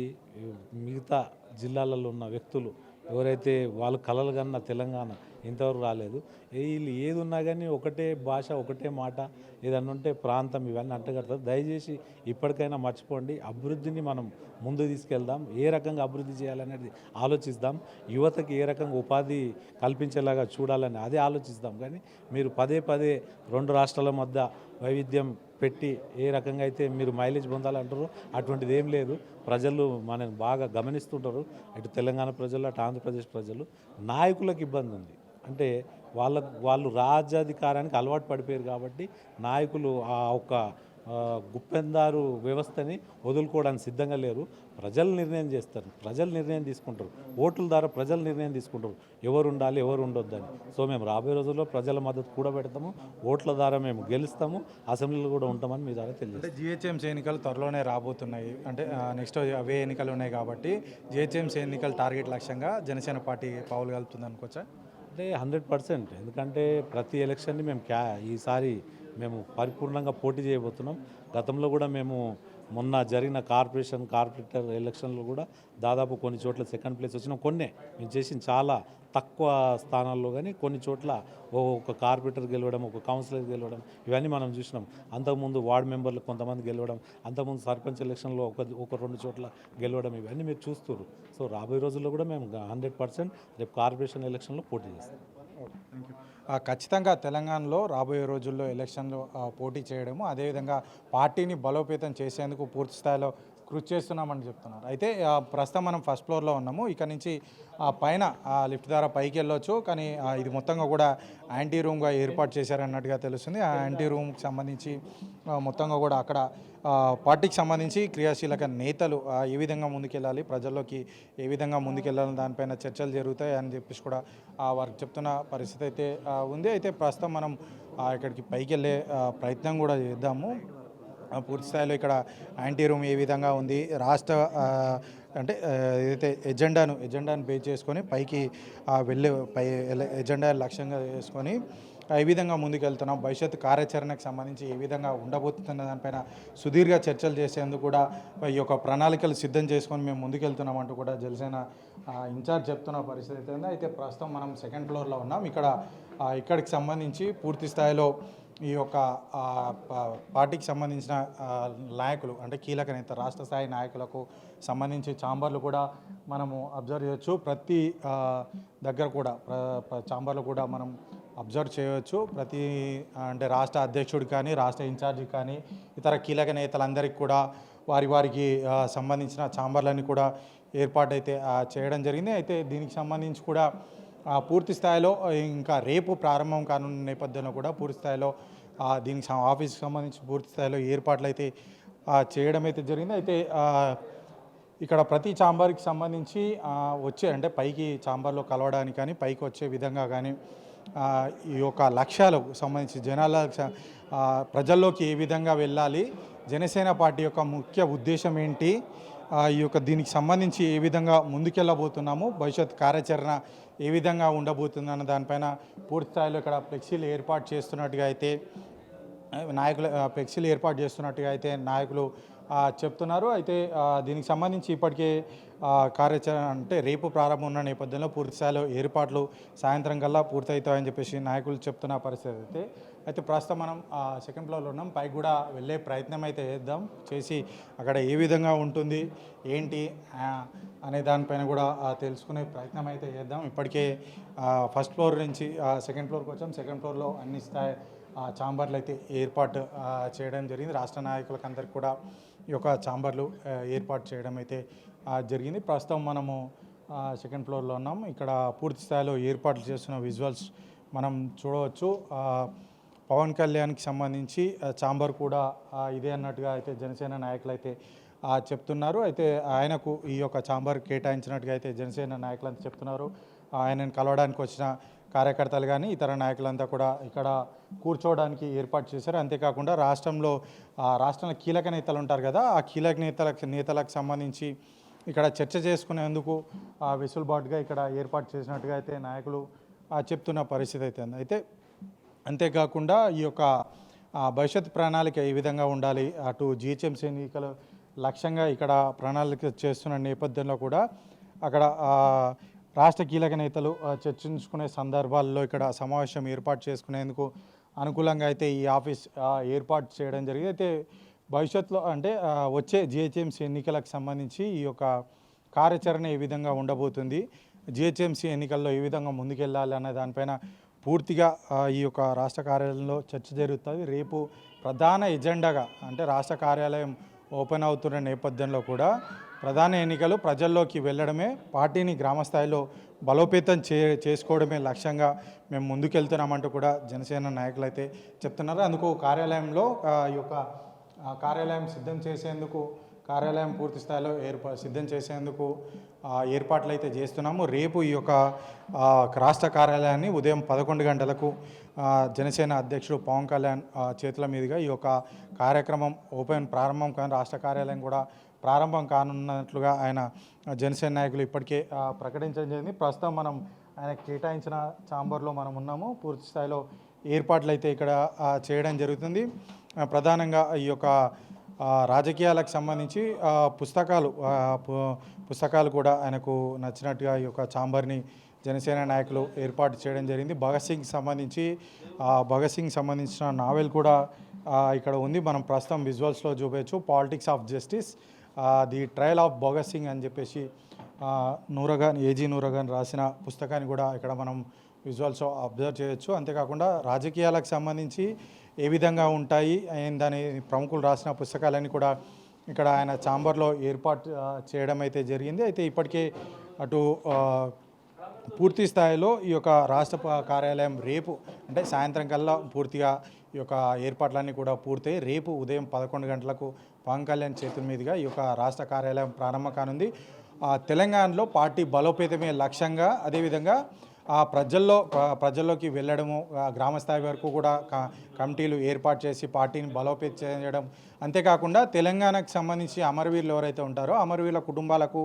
మిగతా జిల్లాలలో ఉన్న వ్యక్తులు ఎవరైతే వాళ్ళు కలలు కన్న తెలంగాణ ఇంతవరకు రాలేదు. వీళ్ళు ఏది ఉన్నా కానీ ఒకటే భాష ఒకటే మాట ఏదన్నా ఉంటే ప్రాంతం ఇవన్నీ అంటగడతారు. దయచేసి ఇప్పటికైనా మర్చిపోండి. అభివృద్ధిని మనం ముందు తీసుకెళ్దాం. ఏ రకంగా అభివృద్ధి చేయాలనేది ఆలోచిద్దాం. యువతకి ఏ రకంగా ఉపాధి కల్పించేలాగా చూడాలని అదే ఆలోచిద్దాం. కానీ మీరు పదే పదే రెండు రాష్ట్రాల మధ్య వైవిధ్యం పెట్టి ఏ రకంగా అయితే మీరు మైలేజ్ పొందాలంటారో అటువంటిది ఏం లేదు. ప్రజలు మనని బాగా గమనిస్తుంటారు. ఇటు తెలంగాణ ప్రజలు అటు ఆంధ్రప్రదేశ్ ప్రజలు. నాయకులకు ఇబ్బంది ఉంది. అంటే వాళ్ళు రాజ్యాధికారానికి అలవాటు పడిపోయారు కాబట్టి నాయకులు ఆ ఒక గుప్పెందారు వ్యవస్థని వదులుకోవడానికి సిద్ధంగా లేరు. ప్రజలు నిర్ణయం చేస్తారు, ప్రజలు నిర్ణయం తీసుకుంటారు. ఓట్ల ద్వారా ప్రజలు నిర్ణయం తీసుకుంటారు ఎవరు ఉండాలి ఎవరు ఉండొద్దని. సో మేము రాబోయే రోజుల్లో ప్రజల మద్దతు కూడా పెడతాము. ఓట్ల ద్వారా మేము గెలుస్తాము, అసెంబ్లీలో కూడా ఉంటామని మీ ద్వారా తెలియదు. అంటే జిహెచ్ఎంసీ ఎన్నికలు త్వరలోనే రాబోతున్నాయి. అంటే నెక్స్ట్ అవే ఎన్నికలు ఉన్నాయి కాబట్టి జిహెచ్ఎంసీ ఎన్నికలు టార్గెట్ లక్ష్యంగా జనసేన పార్టీ పావులు కలుపుతుంది అనుకోవచ్చా? అంటే 100%. ఎందుకంటే ప్రతి ఎలక్షన్ని మేము ఈసారి మేము పరిపూర్ణంగా పోటీ చేయబోతున్నాం. గతంలో కూడా మేము మొన్న జరిగిన కార్పొరేటర్ ఎలక్షన్లో కూడా దాదాపు కొన్ని చోట్ల సెకండ్ ప్లేస్ వచ్చినాం. మేము చేసిన చాలా తక్కువ స్థానాల్లో కానీ కొన్ని చోట్ల ఒక కార్పొరేటర్ గెలవడం, ఒక కౌన్సిలర్ గెలవడం ఇవన్నీ మనం చూసినాం. అంతకుముందు వార్డు మెంబర్లు కొంతమంది గెలవడం, అంతకుముందు సర్పంచ్ ఎలక్షన్లో ఒక రెండు చోట్ల గెలవడం ఇవన్నీ మీరు చూస్తున్నారు. సో రాబోయే రోజుల్లో కూడా మేము 100% రేపు కార్పొరేషన్ ఎలక్షన్లో పోటీ చేస్తాం. ఖచ్చితంగా తెలంగాణలో రాబోయే రోజుల్లో ఎలక్షన్లో పోటీ చేయడము, అదేవిధంగా పార్టీని బలోపేతం చేసేందుకు పూర్తి స్థాయిలో కృషి చేస్తున్నామని చెప్తున్నారు. అయితే ప్రస్తుతం మనం ఫస్ట్ ఫ్లోర్లో ఉన్నాము. ఇక్కడ నుంచి పైన లిఫ్ట్ ద్వారా పైకి వెళ్ళొచ్చు. కానీ ఇది మొత్తంగా కూడా యాంటీ రూమ్గా ఏర్పాటు చేశారన్నట్టుగా తెలుస్తుంది. ఆ యాంటీ రూమ్కి సంబంధించి మొత్తంగా కూడా అక్కడ పార్టీకి సంబంధించి క్రియాశీలక నేతలు ఏ విధంగా ముందుకెళ్ళాలి, ప్రజల్లోకి ఏ విధంగా ముందుకెళ్ళాలి దానిపైన చర్చలు జరుగుతాయి అని చెప్పేసి కూడా వారికి చెప్తున్న పరిస్థితి అయితే ఉంది. అయితే ప్రస్తుతం మనం ఇక్కడికి పైకి వెళ్ళే ప్రయత్నం కూడా చేద్దాము. పూర్తి స్థాయిలో ఇక్కడ యాంటీ రూమ్ ఏ విధంగా ఉంది, రాష్ట్ర అంటే ఏదైతే ఎజెండాను బేస్ చేసుకొని పైకి ఎజెండా లక్ష్యంగా చేసుకొని ఏ విధంగా ముందుకెళ్తున్నాం, భవిష్యత్తు కార్యాచరణకు సంబంధించి ఏ విధంగా ఉండబోతున్న దానిపైన సుదీర్ఘ చర్చలు చేసేందుకు కూడా ఈ యొక్క ప్రణాళికలు సిద్ధం చేసుకొని మేము ముందుకెళ్తున్నాం అంటూ కూడా జనసేన ఇన్ఛార్జ్ చెప్తున్న పరిస్థితి అయితే ఉంది. అయితే ప్రస్తుతం మనం సెకండ్ ఫ్లోర్లో ఉన్నాం. ఇక్కడికి సంబంధించి పూర్తి స్థాయిలో ఈ యొక్క పార్టీకి సంబంధించిన నాయకులు అంటే కీలక నేత రాష్ట్ర స్థాయి నాయకులకు సంబంధించి ఛాంబర్లు కూడా మనము అబ్జర్వ్ చేయవచ్చు. ప్రతి దగ్గర కూడా ఛాంబర్లు కూడా మనం అబ్జర్వ్ చేయవచ్చు. అంటే రాష్ట్ర అధ్యక్షుడు కానీ రాష్ట్ర ఇన్ఛార్జి కానీ ఇతర కీలక నేతలందరికీ కూడా వారికి సంబంధించిన ఛాంబర్లన్నీ కూడా ఏర్పాటైతే చేయడం జరిగింది. అయితే దీనికి సంబంధించి కూడా పూర్తి స్థాయిలో ఇంకా రేపు ప్రారంభం కానున్న నేపథ్యంలో కూడా పూర్తి స్థాయిలో దీనికి ఆఫీస్కి సంబంధించి పూర్తి స్థాయిలో ఏర్పాట్లు అయితే చేయడం అయితే జరిగింది. అయితే ఇక్కడ ప్రతి ఛాంబర్కి సంబంధించి అంటే పైకి ఛాంబర్లో కలవడానికి కానీ పైకి వచ్చే విధంగా కానీ ఈ యొక్క లక్ష్యాలకు సంబంధించి ప్రజల్లోకి ఏ విధంగా వెళ్ళాలి, జనసేన పార్టీ యొక్క ముఖ్య ఉద్దేశం ఏంటి, దీనికి సంబంధించి ఏ విధంగా ముందుకెళ్ళబోతున్నాము, భవిష్యత్ కార్యాచరణ ఏ విధంగా ఉండబోతుందన్న దానిపైన పూర్తి స్థాయిలో ఇక్కడ ఫ్లెక్సీలు ఏర్పాటు చేస్తున్నట్టుగా అయితే నాయకులు చెప్తున్నారు. అయితే దీనికి సంబంధించి ఇప్పటికే కార్యాచరణ అంటే రేపు ప్రారంభం ఉన్న నేపథ్యంలో పూర్తి స్థాయిలో ఏర్పాట్లు సాయంత్రం కల్లా పూర్తవుతాయని చెప్పేసి నాయకులు చెప్తున్న పరిస్థితి అయితే ప్రస్తుతం మనం సెకండ్ ఫ్లోర్లో ఉన్నాం. పైకి కూడా వెళ్ళే ప్రయత్నం అయితే చేసి అక్కడ ఏ విధంగా ఉంటుంది ఏంటి అనే దానిపైన కూడా తెలుసుకునే ప్రయత్నం అయితే చేద్దాం. ఇప్పటికే ఫస్ట్ ఫ్లోర్ నుంచి సెకండ్ ఫ్లోర్కి వచ్చాం. సెకండ్ ఫ్లోర్లో అన్ని స్థాయి ఛాంబర్లు అయితే ఏర్పాటు చేయడం జరిగింది. రాష్ట్ర నాయకులకు అందరికీ కూడా ఈ యొక్క ఛాంబర్లు ఏర్పాటు చేయడం అయితే జరిగింది. ప్రస్తుతం మనము సెకండ్ ఫ్లోర్లో ఉన్నాం. ఇక్కడ పూర్తి స్థాయిలో ఏర్పాట్లు చేస్తున్న విజువల్స్ మనం చూడవచ్చు. పవన్ కళ్యాణ్కి సంబంధించి ఛాంబర్ కూడా ఇదే అన్నట్టుగా అయితే జనసేన నాయకులు అయితే చెప్తున్నారు. అయితే ఆయనకు ఈ యొక్క ఛాంబర్ కేటాయించినట్టుగా అయితే జనసేన నాయకులు అంతా చెప్తున్నారు. ఆయనను కలవడానికి వచ్చిన కార్యకర్తలు కానీ ఇతర నాయకులంతా కూడా ఇక్కడ కూర్చోవడానికి ఏర్పాటు చేశారు. అంతేకాకుండా రాష్ట్రంలో కీలక నేతలు ఉంటారు కదా, ఆ కీలక నేతలకు సంబంధించి ఇక్కడ చర్చ చేసుకునేందుకు వెసులుబాటుగా ఇక్కడ ఏర్పాటు చేసినట్టుగా అయితే నాయకులు చెప్తున్న పరిస్థితి అయితే అంతేకాకుండా ఈ యొక్క భవిష్యత్ ప్రణాళిక ఏ విధంగా ఉండాలి, అటు జిహెచ్ఎంసీ ఎన్నికలు లక్ష్యంగా ఇక్కడ ప్రణాళిక చేస్తున్న నేపథ్యంలో కూడా అక్కడ రాష్ట్ర కీలక నేతలు చర్చించుకునే సందర్భాల్లో ఇక్కడ సమావేశం ఏర్పాటు చేసుకునేందుకు అనుకూలంగా అయితే ఈ ఆఫీస్ ఏర్పాటు చేయడం జరిగింది. అయితే భవిష్యత్తులో అంటే వచ్చే జిహెచ్ఎంసీ ఎన్నికలకు సంబంధించి ఈ యొక్క కార్యాచరణ ఏ విధంగా ఉండబోతుంది, జిహెచ్ఎంసీ ఎన్నికల్లో ఏ విధంగా ముందుకెళ్ళాలి అనే దానిపైన పూర్తిగా ఈ యొక్క రాష్ట్ర కార్యాలయంలో చర్చ జరుగుతుంది. రేపు ప్రధాన ఎజెండాగా అంటే రాష్ట్ర కార్యాలయం ఓపెన్ అవుతున్న నేపథ్యంలో కూడా ప్రధాన ఎన్నికలు ప్రజల్లోకి వెళ్ళడమే, పార్టీని గ్రామస్థాయిలో బలోపేతం చేసుకోవడమే లక్ష్యంగా మేము ముందుకెళ్తున్నామంటూ కూడా జనసేన నాయకులు అయితే చెప్తున్నారు. అందుకు కార్యాలయంలో ఈ యొక్క కార్యాలయం సిద్ధం చేసేందుకు కార్యాలయం పూర్తి స్థాయిలో సిద్ధం చేసేందుకు ఏర్పాట్లు అయితే చేస్తున్నాము. రేపు ఈ యొక్క రాష్ట్ర కార్యాలయాన్ని ఉదయం 11 గంటలకు జనసేన అధ్యక్షుడు పవన్ కళ్యాణ్ చేతుల మీదుగా ఈ యొక్క కార్యక్రమం ప్రారంభం కానీ రాష్ట్ర కార్యాలయం కూడా ప్రారంభం కానున్నట్లుగా ఆయన జనసేన నాయకులు ఇప్పటికే ప్రకటించడం జరిగింది. ప్రస్తుతం మనం ఆయన కేటాయించిన ఛాంబర్లో మనం ఉన్నాము. పూర్తి స్థాయిలో ఏర్పాట్లు అయితే ఇక్కడ చేయడం జరుగుతుంది. ప్రధానంగా ఈ యొక్క రాజకీయాలకు సంబంధించి పుస్తకాలు కూడా ఆయనకు నచ్చినట్టుగా ఈ యొక్క ఛాంబర్ని జనసేన నాయకులు ఏర్పాటు చేయడం జరిగింది. భగత్ సింగ్ సంబంధించిన నావెల్ కూడా ఇక్కడ ఉంది. మనం ప్రస్తుతం విజువల్స్లో చూపవచ్చు. Politics of justice, the trial of Bhagat Singh అని చెప్పేసి ఏజీ నూరగాన్ రాసిన పుస్తకాన్ని కూడా ఇక్కడ మనం విజువల్స్ అబ్జర్వ్ చేయొచ్చు. అంతేకాకుండా రాజకీయాలకు సంబంధించి ఏ విధంగా ఉంటాయి దాని ప్రముఖులు రాసిన పుస్తకాలన్నీ కూడా ఇక్కడ ఆయన ఛాంబర్లో ఏర్పాటు చేయడం అయితే జరిగింది. అయితే ఇప్పటికే అటు పూర్తి స్థాయిలో ఈ యొక్క రాష్ట్ర కార్యాలయం రేపు అంటే సాయంత్రం కల్లా పూర్తిగా ఈ యొక్క ఏర్పాట్లన్నీ కూడా పూర్తయి రేపు ఉదయం 11 గంటలకు పవన్ కళ్యాణ్ చేతుల మీదుగా ఈ యొక్క రాష్ట్ర కార్యాలయం ప్రారంభం కానుంది. తెలంగాణలో పార్టీ బలోపేతమే లక్ష్యంగా, అదేవిధంగా ప్రజల్లోకి వెళ్ళడము, గ్రామస్థాయి వరకు కూడా కమిటీలు ఏర్పాటు చేసి పార్టీని బలోపేతం చేయడం, అంతేకాకుండా తెలంగాణకు సంబంధించి అమరవీరులు ఎవరైతే ఉంటారో అమరవీరుల కుటుంబాలకు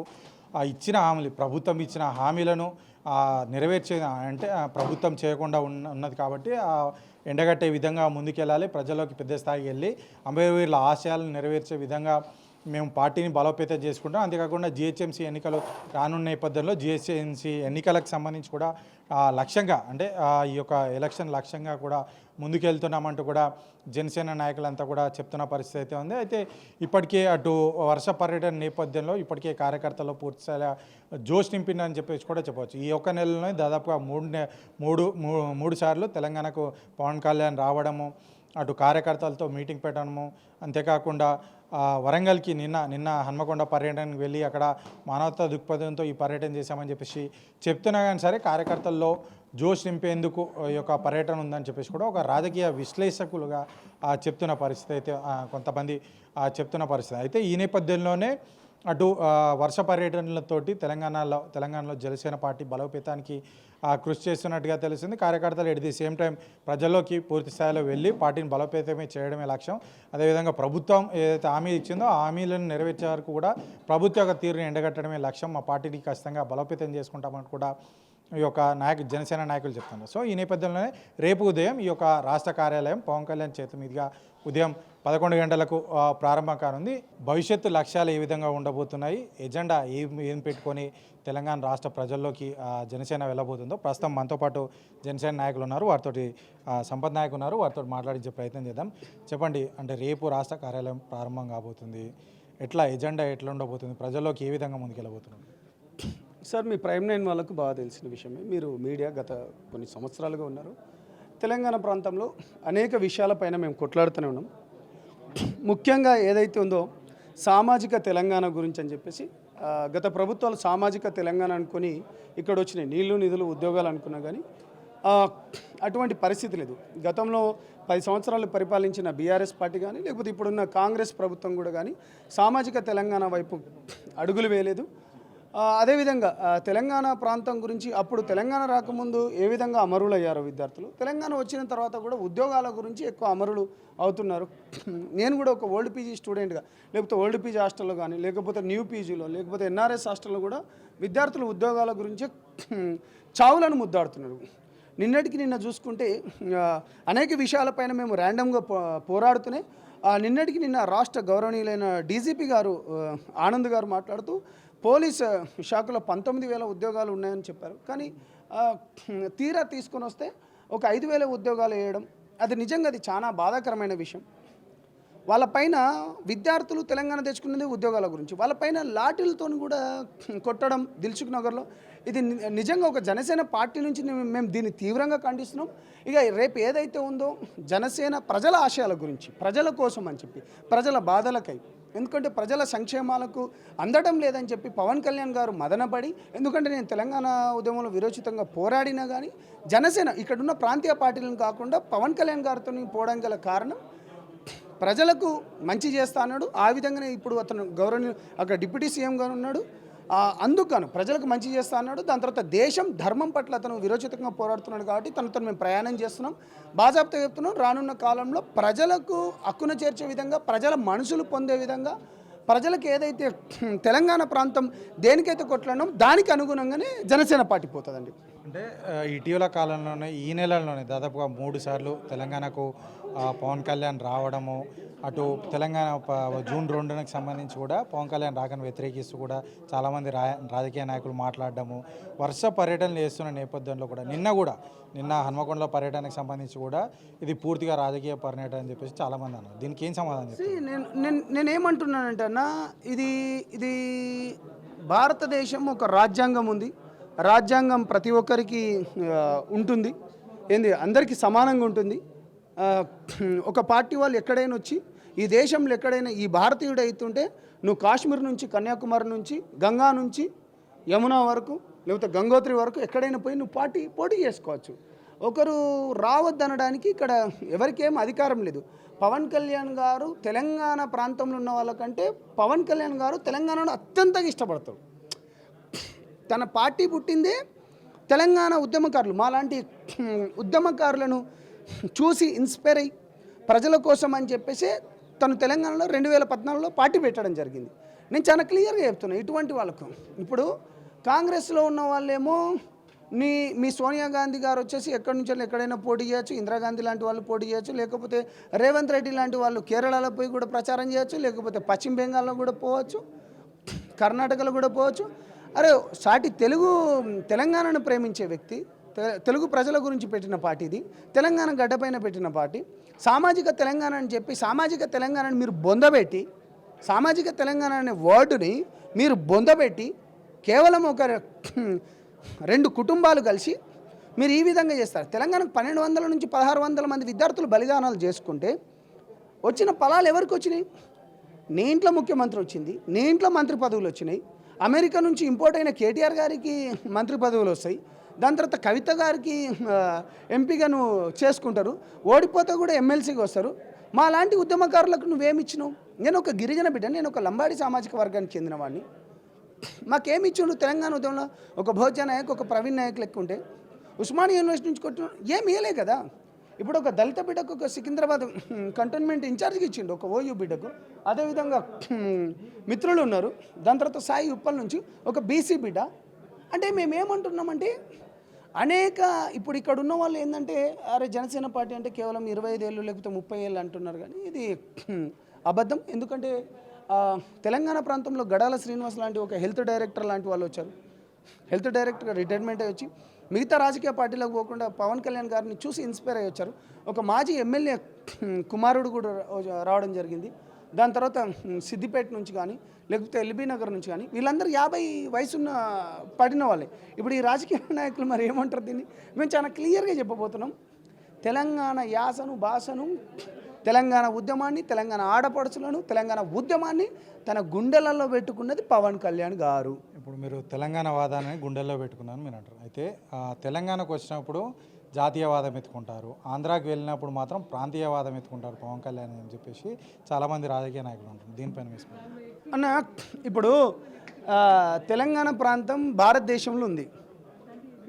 ప్రభుత్వం ఇచ్చిన హామీలను నెరవేర్చే అంటే ప్రభుత్వం చేయకుండా ఉన్నది కాబట్టి ఎండగట్టే విధంగా ముందుకెళ్ళాలి. ప్రజల్లోకి పెద్ద స్థాయికి వెళ్ళి అమరవీరుల ఆశయాలను నెరవేర్చే విధంగా మేము పార్టీని బలోపేతం చేసుకుంటాం. అంతేకాకుండా జిహెచ్ఎంసీ ఎన్నికలు రానున్న నేపథ్యంలో జిహెచ్ఎంసీ ఎన్నికలకు సంబంధించి కూడా లక్ష్యంగా అంటే ఈ యొక్క ఎలక్షన్ లక్ష్యంగా కూడా ముందుకెళ్తున్నామంటూ కూడా జనసేన నాయకులంతా కూడా చెప్తున్న పరిస్థితి అయితే ఉంది. అయితే ఇప్పటికే అటు వర్ష పర్యటన నేపథ్యంలో ఇప్పటికే కార్యకర్తలు పూర్తిస్థాయిలో జోష్ నింపిందని చెప్పేసి కూడా చెప్పవచ్చు. ఈ ఒక్క నెలలోనే దాదాపుగా మూడు సార్లు తెలంగాణకు పవన్ కళ్యాణ్ రావడము, అటు కార్యకర్తలతో మీటింగ్ పెట్టడము, అంతేకాకుండా వరంగల్కి నిన్న హన్మకొండ పర్యటనకు వెళ్ళి అక్కడ మానవతా దృక్పథంతో ఈ పర్యటన చేశామని చెప్పేసి చెప్తున్నా కానీ సరే కార్యకర్తల్లో జోష్ నింపేందుకు ఈ యొక్క పర్యటన ఉందని చెప్పేసి కూడా ఒక రాజకీయ విశ్లేషకులుగా చెప్తున్న పరిస్థితి అయితే కొంతమంది చెప్తున్న పరిస్థితి. అయితే ఈ నేపథ్యంలోనే అటు వర్ష పర్యటనలతోటి తెలంగాణలో జనసేన పార్టీ బలోపేతానికి కృషి చేస్తున్నట్టుగా తెలిసింది. కార్యకర్తలు ఎట్ ది సేమ్ టైం ప్రజల్లోకి పూర్తి స్థాయిలో వెళ్ళి పార్టీని బలోపేతమే చేయడమే లక్ష్యం. అదేవిధంగా ప్రభుత్వం ఏదైతే హామీ ఇచ్చిందో ఆ హామీలను నెరవేర్చే వరకు కూడా ప్రభుత్వ యొక్క తీరుని ఎండగట్టడమే లక్ష్యం. మా పార్టీని ఖచ్చితంగా బలోపేతం చేసుకుంటామని కూడా ఈ యొక్క జనసేన నాయకులు చెప్తున్నారు. సో ఈ నేపథ్యంలోనే రేపు ఉదయం ఈ యొక్క రాష్ట్ర కార్యాలయం పవన్ కళ్యాణ్ చేతుల మీదుగా ఉదయం 11 గంటలకు ప్రారంభం కానుంది. భవిష్యత్తు లక్ష్యాలు ఏ విధంగా ఉండబోతున్నాయి, ఎజెండా ఏం పెట్టుకొని తెలంగాణ రాష్ట్ర ప్రజల్లోకి జనసేన వెళ్ళబోతుందో ప్రస్తుతం మనతో పాటు జనసేన నాయకులు ఉన్నారు. వారితోటి సంపత్ నాయక్ ఉన్నారు. వారితో మాట్లాడించే ప్రయత్నం చేద్దాం. చెప్పండి, అంటే రేపు రాష్ట్ర కార్యాలయం ప్రారంభం కాబోతుంది, ఎజెండా ఎట్లా ఉండబోతుంది, ప్రజల్లోకి ఏ విధంగా ముందుకెళ్ళబోతున్నారు? సార్, మీ ప్రైమ్ 9 వాళ్ళకు బాగా తెలిసిన విషయమే. మీరు మీడియా గత కొన్ని సంవత్సరాలుగా ఉన్నారు. తెలంగాణ ప్రాంతంలో అనేక విషయాలపైన మేము కొట్లాడుతూనే ఉన్నాం. ముఖ్యంగా ఏదైతే ఉందో సామాజిక తెలంగాణ గురించి అని చెప్పేసి గత ప్రభుత్వాలు సామాజిక తెలంగాణ అనుకొని ఇక్కడ వచ్చినాయి, నీళ్లు నిధులు ఉద్యోగాలు అనుకున్నా కానీ అటువంటి పరిస్థితి లేదు. గతంలో 10 సంవత్సరాలు పరిపాలించిన బీఆర్ఎస్ పార్టీ కానీ లేకపోతే ఇప్పుడున్న కాంగ్రెస్ ప్రభుత్వం కూడా కానీ సామాజిక తెలంగాణ వైపు అడుగులు వేయలేదు. అదేవిధంగా తెలంగాణ ప్రాంతం గురించి అప్పుడు తెలంగాణ రాకముందు ఏ విధంగా అమరులు అయ్యారో విద్యార్థులు, తెలంగాణ వచ్చిన తర్వాత కూడా ఉద్యోగాల గురించి ఎక్కువ అమరులు అవుతున్నారు. నేను కూడా ఒక ఓల్డ్ పీజీ స్టూడెంట్గా లేకపోతే ఓల్డ్ పీజీ హాస్టల్లో కానీ లేకపోతే న్యూ పీజీలో లేకపోతే ఎన్ఆర్ఎస్ హాస్టల్లో కూడా విద్యార్థులు ఉద్యోగాల గురించి చావులను ముద్దాడుతున్నారు. నిన్న చూసుకుంటే అనేక విషయాలపైన మేము ర్యాండమ్గా పోరాడుతూనే నిన్నటికి నిన్న రాష్ట్ర గౌరవనీయులైన డీజీపీ గారు ఆనంద్ గారు మాట్లాడుతూ పోలీస్ శాఖలో 19,000 ఉద్యోగాలు ఉన్నాయని చెప్పారు. కానీ తీరా తీసుకొని వస్తే ఒక 5,000 ఉద్యోగాలు వేయడం అది నిజంగా అది చాలా బాధాకరమైన విషయం. వాళ్ళపైన విద్యార్థులు తెలంగాణ తెచ్చుకున్నది ఉద్యోగాల గురించి, వాళ్ళపైన లాఠీలతో కూడా కొట్టడం దిల్సుఖ్ నగర్లో, ఇది నిజంగా ఒక జనసేన పార్టీ నుంచి మేము దీన్ని తీవ్రంగా ఖండిస్తున్నాం. ఇక రేపు ఏదైతే ఉందో జనసేన ప్రజల ఆశయాల గురించి, ప్రజల కోసం అని చెప్పి, ప్రజల బాధలకై, ఎందుకంటే ప్రజల సంక్షేమాలకు అందడం లేదని చెప్పి పవన్ కళ్యాణ్ గారు మదనపడి, ఎందుకంటే నేను తెలంగాణ ఉద్యమంలో విరోచితంగా పోరాడినా కానీ జనసేన ఇక్కడున్న ప్రాంతీయ పార్టీలను కాకుండా పవన్ కళ్యాణ్ గారితో పోవడానికి గల కారణం ప్రజలకు మంచి చేస్తా అన్నాడు. ఆ విధంగానే ఇప్పుడు అతను గౌరవనీయ అక్కడ డిప్యూటీ సీఎం గారు ఉన్నాడు, అందుకను ప్రజలకు మంచి చేస్తా అన్నాడు. దాని తర్వాత దేశం ధర్మం పట్ల అతను విరోచితంగా పోరాడుతున్నాడు కాబట్టి తనతో మేము ప్రయాణం చేస్తున్నాం. బాజాబ్తా చెప్తున్నాం, రానున్న కాలంలో ప్రజలకు హక్కున చేర్చే విధంగా, ప్రజల మనసులు పొందే విధంగా, ప్రజలకు ఏదైతే తెలంగాణ ప్రాంతం దేనికైతే కొట్లాడినాం దానికి అనుగుణంగానే జనసేన పార్టీ పోతుందండి. అంటే ఇటీవల కాలంలోనే ఈ నెలలోనే దాదాపుగా 3 సార్లు తెలంగాణకు పవన్ కళ్యాణ్ రావడము, అటు తెలంగాణ జూన్ 2కి సంబంధించి కూడా పవన్ కళ్యాణ్ రాకను వ్యతిరేకిస్తూ కూడా చాలామంది రాజకీయ నాయకులు మాట్లాడడము, వరుస పర్యటనలు చేస్తున్న నేపథ్యంలో కూడా నిన్న హన్మకొండలో పర్యటనకు సంబంధించి కూడా ఇది పూర్తిగా రాజకీయ పర్యటన అని చెప్పేసి చాలామంది అన్నారు. దీనికి ఏం సమాధానం చెప్తారు? నేనేమంటున్నానంటే అన్న, ఇది భారతదేశం ఒక రాజ్యాంగం ఉంది. రాజ్యాంగం ప్రతి ఒక్కరికి ఉంటుంది, ఏంది అందరికీ సమానంగా ఉంటుంది. ఒక పార్టీ వాళ్ళు ఎక్కడైనా వచ్చి ఈ దేశంలో ఎక్కడైనా ఈ భారతీయుడు అవుతుంటే నువ్వు కాశ్మీర్ నుంచి కన్యాకుమారి నుంచి గంగా నుంచి యమునా వరకు లేకపోతే గంగోత్రి వరకు ఎక్కడైనా పోయి నువ్వు పోటీ చేసుకోవచ్చు. ఒకరు రావద్దనడానికి ఇక్కడ ఎవరికేం అధికారం లేదు. పవన్ కళ్యాణ్ గారు తెలంగాణ ప్రాంతంలో ఉన్న వాళ్ళకంటే పవన్ కళ్యాణ్ గారు తెలంగాణను అత్యంతగా ఇష్టపడతారు. తన పార్టీ పుట్టిందే తెలంగాణ ఉద్యమకారులు, మాలాంటి ఉద్యమకారులను చూసి ఇన్స్పైర్ అయ్యి ప్రజల కోసం అని చెప్పేసి తను తెలంగాణలో 2014లో పార్టీ పెట్టడం జరిగింది. నేను చాలా క్లియర్గా చెప్తున్నాను ఇటువంటి వాళ్ళకు. ఇప్పుడు కాంగ్రెస్లో ఉన్న వాళ్ళేమో మీ సోనియా గాంధీ గారు వచ్చేసి ఎక్కడి నుంచి ఎక్కడైనా పోటీ చేయొచ్చు, ఇందిరాగాంధీ లాంటి వాళ్ళు పోటీ చేయొచ్చు, లేకపోతే రేవంత్ రెడ్డి లాంటి వాళ్ళు కేరళలో పోయి కూడా ప్రచారం చేయొచ్చు, లేకపోతే పశ్చిమ బెంగాల్లో కూడా పోవచ్చు, కర్ణాటకలో కూడా పోవచ్చు. అరే సాటి తెలంగాణను ప్రేమించే వ్యక్తి, తెలుగు ప్రజల గురించి పెట్టిన పార్టీ ఇది, తెలంగాణ గడ్డపైన పెట్టిన పార్టీ. సామాజిక తెలంగాణ అని చెప్పి సామాజిక తెలంగాణని మీరు బొందబెట్టి, సామాజిక తెలంగాణ అనే వర్డుని మీరు బొందబెట్టి కేవలం ఒక 2 కుటుంబాలు కలిసి మీరు ఈ విధంగా చేస్తారు. తెలంగాణకు 1200 నుంచి 1600 మంది విద్యార్థులు బలిదానాలు చేసుకుంటే వచ్చిన ఫలాలు ఎవరికి వచ్చినాయి? నీ ఇంట్లో ముఖ్యమంత్రి వచ్చింది, నీ ఇంట్లో మంత్రి పదవులు వచ్చినాయి, అమెరికా నుంచి ఇంపోర్ట్ అయిన కేటీఆర్ గారికి మంత్రి పదవులు వస్తాయి, దాని తర్వాత కవిత గారికి ఎంపీగా నువ్వు చేసుకుంటారు, ఓడిపోతే కూడా ఎమ్మెల్సీకి వస్తారు. మా లాంటి ఉద్యమకారులకు నువ్వేమిచ్చినావు? నేను ఒక గిరిజన బిడ్డ, నేను ఒక లంబాడి సామాజిక వర్గానికి చెందిన వాడిని. మాకేమిచ్చాడు తెలంగాణ ఉద్యమంలో? ఒక భోజన నాయక్, ఒక ప్రవీణ్ నాయక్ లెక్క ఉంటే ఉస్మానియా యూనివర్సిటీ నుంచి కొట్టిన ఏమి ఇవ్వలే కదా. ఇప్పుడు ఒక దళిత బిడ్డకు ఒక సికింద్రాబాద్ కంటోన్మెంట్ ఇన్ఛార్జ్కి ఇచ్చిండు, ఒక ఓయూ బిడ్డకు. అదేవిధంగా మిత్రులు ఉన్నారు. దాని తర్వాత సాయి ఉప్పల్ నుంచి ఒక బీసీ బిడ్డ. అంటే మేమేమంటున్నామంటే ఇప్పుడు ఇక్కడ ఉన్న వాళ్ళు ఏంటంటే అరే జనసేన పార్టీ అంటే కేవలం 25 ఏళ్ళు లేకపోతే 30 ఏళ్ళు అంటున్నారు, కానీ ఇది అబద్ధం. ఎందుకంటే తెలంగాణ ప్రాంతంలో గడాల శ్రీనివాస్ లాంటి ఒక హెల్త్ డైరెక్టర్ లాంటి వాళ్ళు వచ్చారు. హెల్త్ డైరెక్టర్గా రిటైర్మెంట్ అయ్యి వచ్చి మిగతా రాజకీయ పార్టీలకు పోకుండా పవన్ కళ్యాణ్ గారిని చూసి ఇన్స్పైర్ అయ్యి వచ్చారు. ఒక మాజీ ఎమ్మెల్యే కుమారుడు కూడా రావడం జరిగింది. దాని తర్వాత సిద్దిపేట నుంచి కానీ లేకపోతే ఎల్బీ నగర్ నుంచి కానీ వీళ్ళందరూ 50 వయసున్న పడిన వాళ్ళే. ఇప్పుడు ఈ రాజకీయ నాయకులు మరి ఏమంటారు దీన్ని? మేము చాలా క్లియర్గా చెప్పబోతున్నాం. తెలంగాణ యాసను, భాషను, తెలంగాణ ఉద్యమాన్ని, తెలంగాణ ఆడపడుచులను, తెలంగాణ ఉద్యమాన్ని తన గుండెలలో పెట్టుకున్నది పవన్ కళ్యాణ్ గారు. ఇప్పుడు మీరు తెలంగాణ వాదాన్ని గుండెల్లో పెట్టుకున్నాను మీరు అంటారు. అయితే తెలంగాణకు వచ్చినప్పుడు జాతీయవాదం ఎత్తుకుంటారు, ఆంధ్రాకి వెళ్ళినప్పుడు మాత్రం ప్రాంతీయవాదం ఎత్తుకుంటారు పవన్ కళ్యాణ్ అని చెప్పేసి చాలామంది రాజకీయ నాయకులు అంటారు. దీనిపైన వేసుకుంటారు అన్న. ఇప్పుడు తెలంగాణ ప్రాంతం భారతదేశంలో ఉంది.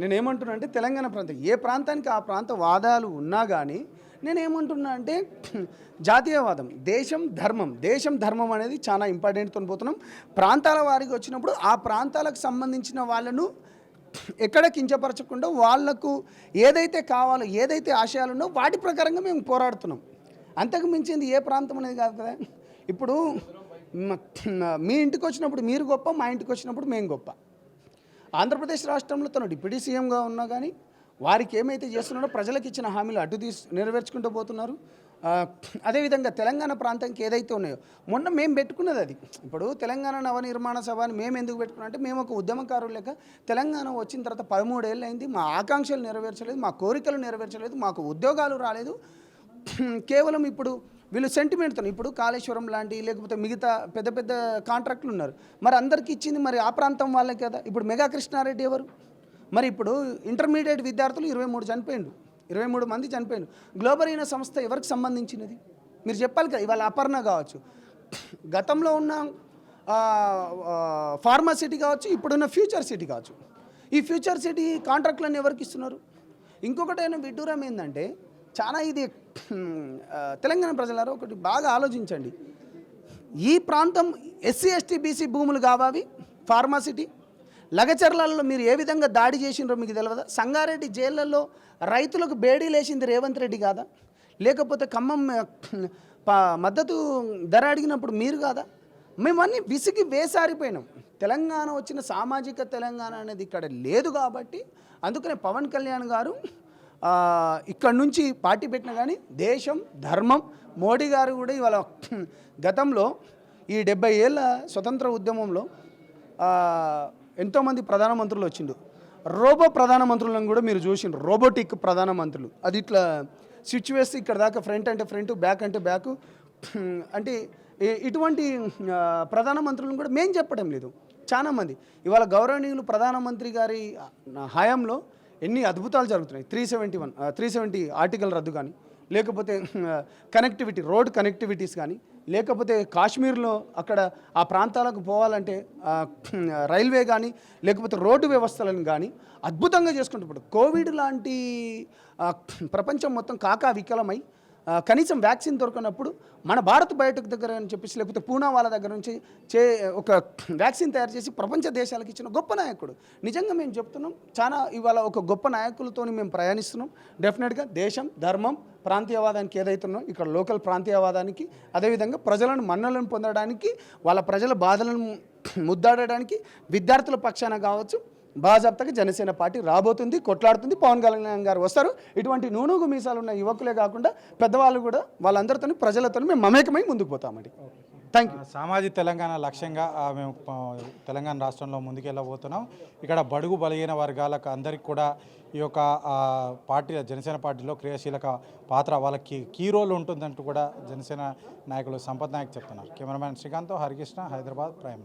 నేనేమంటున్నా అంటే తెలంగాణ ప్రాంతం, ఏ ప్రాంతానికి ఆ ప్రాంత వాదాలు ఉన్నా కానీ నేనేమంటున్నా అంటే జాతీయవాదం, దేశం ధర్మం అనేది చాలా ఇంపార్టెంట్తో పోతున్నాం. ప్రాంతాల వారికి వచ్చినప్పుడు ఆ ప్రాంతాలకు సంబంధించిన వాళ్ళను ఎక్కడ కించపరచకుండా వాళ్లకు ఏదైతే కావాలో, ఏదైతే ఆశయాలు ఉన్నో వాటి ప్రకారంగా మేము పోరాడుతున్నాం. అంతకు మించింది ఏ ప్రాంతం అనేది కాదు కదా. ఇప్పుడు మీ ఇంటికి వచ్చినప్పుడు మీరు గొప్ప, మా ఇంటికి వచ్చినప్పుడు మేము గొప్ప. ఆంధ్రప్రదేశ్ రాష్ట్రంలో తను డిప్యూటీ సీఎంగా ఉన్నా కానీ వారికి ఏమైతే చేస్తున్నారో ప్రజలకు ఇచ్చిన హామీలు అడ్డు నెరవేర్చుకుంటూ పోతున్నారు. అదేవిధంగా తెలంగాణ ప్రాంతానికి ఏదైతే ఉన్నాయో మొన్న మేము పెట్టుకున్నది అది. ఇప్పుడు తెలంగాణ నవనిర్మాణ సభ అని మేము ఎందుకు పెట్టుకున్నాం అంటే మేము ఒక ఉద్యమకారులు లెక్క తెలంగాణ వచ్చిన తర్వాత 13 ఏళ్ళు అయింది, మా ఆకాంక్షలు నెరవేర్చలేదు, మా కోరికలు నెరవేర్చలేదు, మాకు ఉద్యోగాలు రాలేదు. కేవలం ఇప్పుడు వీళ్ళు సెంటిమెంట్తో ఇప్పుడు కాళేశ్వరం లాంటి లేకపోతే మిగతా పెద్ద పెద్ద కాంట్రాక్టులు ఉన్నారు, మరి అందరికీ ఇచ్చింది మరి ఆ ప్రాంతం వాళ్ళే కదా. ఇప్పుడు మెగా కృష్ణారెడ్డి ఎవరు? మరి ఇప్పుడు ఇంటర్మీడియట్ విద్యార్థులు 23 మంది చనిపోయారు. గ్లోబల్ అయిన సంస్థ ఎవరికి సంబంధించినది మీరు చెప్పాలి కదా. ఇవాళ అపర్ణ కావచ్చు, గతంలో ఉన్న ఫార్మా సిటీ కావచ్చు, ఇప్పుడున్న ఫ్యూచర్ సిటీ కావచ్చు. ఈ ఫ్యూచర్ సిటీ కాంట్రాక్టులను ఎవరికి ఇస్తున్నారు? ఇంకొకటైనా విడ్డూరం ఏంటంటే చాలా ఇది తెలంగాణ ప్రజలారా ఒకటి బాగా ఆలోచించండి. ఈ ప్రాంతం ఎస్సీ ఎస్టీ బీసీ భూములు కావాలి. ఫార్మా సిటీ లగచర్లలో మీరు ఏ విధంగా దాడి చేసినారో మీకు తెలియదా? సంగారెడ్డి జైళ్ళల్లో రైతులకు బేడీ లేచింది రేవంత్ రెడ్డి కాదా? లేకపోతే ఖమ్మం మద్దతు ధర అడిగినప్పుడు మీరు కాదా? మేమన్నీ విసిగి వేసారిపోయినాం. తెలంగాణ వచ్చిన సామాజిక తెలంగాణ అనేది ఇక్కడ లేదు కాబట్టి అందుకనే పవన్ కళ్యాణ్ గారు ఇక్కడ నుంచి పార్టీ పెట్టినా కానీ దేశం ధర్మం. మోడీ గారు కూడా ఇవాళ గతంలో ఈ 70 ఏళ్ళ స్వతంత్ర ఉద్యమంలో ఎంతోమంది ప్రధానమంత్రులు వచ్చిండు. రోబో ప్రధానమంత్రులను కూడా మీరు చూసిండ్రు, రోబోటిక్ ప్రధానమంత్రులు. అది ఇట్లా స్విచ్ వేస్తే ఇక్కడ దాకా ఫ్రంట్ అంటే ఫ్రంట్, బ్యాక్ అంటే బ్యాక్. అంటే ఇటువంటి ప్రధానమంత్రులను కూడా మేము చెప్పడం లేదు. చాలామంది ఇవాళ గౌరవనీయులు ప్రధానమంత్రి గారి హయాంలో ఎన్ని అద్భుతాలు జరుగుతున్నాయి. 370 ఆర్టికల్ రద్దు కానీ, లేకపోతే కనెక్టివిటీ రోడ్ కనెక్టివిటీస్ కానీ, లేకపోతే కాశ్మీర్లో అక్కడ ఆ ప్రాంతాలకు పోవాలంటే రైల్వే కానీ, లేకపోతే రోడ్డు వ్యవస్థలను కానీ అద్భుతంగా చేసుకుంటూ ఇప్పుడు కోవిడ్ లాంటి ప్రపంచం మొత్తం కాకా వికలమై కనీసం వ్యాక్సిన్ దొరకనప్పుడు మన భారత్ బయోటెక్ దగ్గర అని చెప్పేసి లేకపోతే పూనా వాళ్ళ దగ్గర నుంచి ఒక వ్యాక్సిన్ తయారు చేసి ప్రపంచ దేశాలకు ఇచ్చిన గొప్ప నాయకుడు. నిజంగా మేము చెప్తున్నాం, చాలా ఇవాళ ఒక గొప్ప నాయకులతో మేము ప్రయాణిస్తున్నాం. డెఫినెట్గా దేశం ధర్మం ప్రాంతీయవాదానికి ఏదైతున్నాం ఇక్కడ లోకల్ ప్రాంతీయవాదానికి, అదేవిధంగా ప్రజలను మన్నలను పొందడానికి, వాళ్ళ ప్రజల బాధలను ముద్దాడడానికి విద్యార్థుల పక్షాన కావచ్చు బాజాప్తగా జనసేన పార్టీ రాబోతుంది, కొట్లాడుతుంది. పవన్ కళ్యాణ్ గారు వస్తారు. ఇటువంటి నూనూగు మీసాలు ఉన్న యువకులే కాకుండా పెద్దవాళ్ళు కూడా వాళ్ళందరితో ప్రజలతో మేము మమేకమై ముందుకు పోతామండి. Thank you. సామాజిక తెలంగాణ లక్ష్యంగా మేము తెలంగాణ రాష్ట్రంలో ముందుకెళ్ళబోతున్నాం. ఇక్కడ బడుగు బలహీన వర్గాలకు అందరికీ కూడా ఈ యొక్క పార్టీ జనసేన పార్టీలో క్రియాశీలక పాత్ర వాళ్ళకి కీ రోల్ ఉంటుందంటూ కూడా జనసేన నాయకులు సంపత్ నాయక్ చెప్తున్నారు. కెమెరామ్యాన్ శ్రీకాంత్తో హరికృష్ణ, హైదరాబాద్ ప్రైమ్.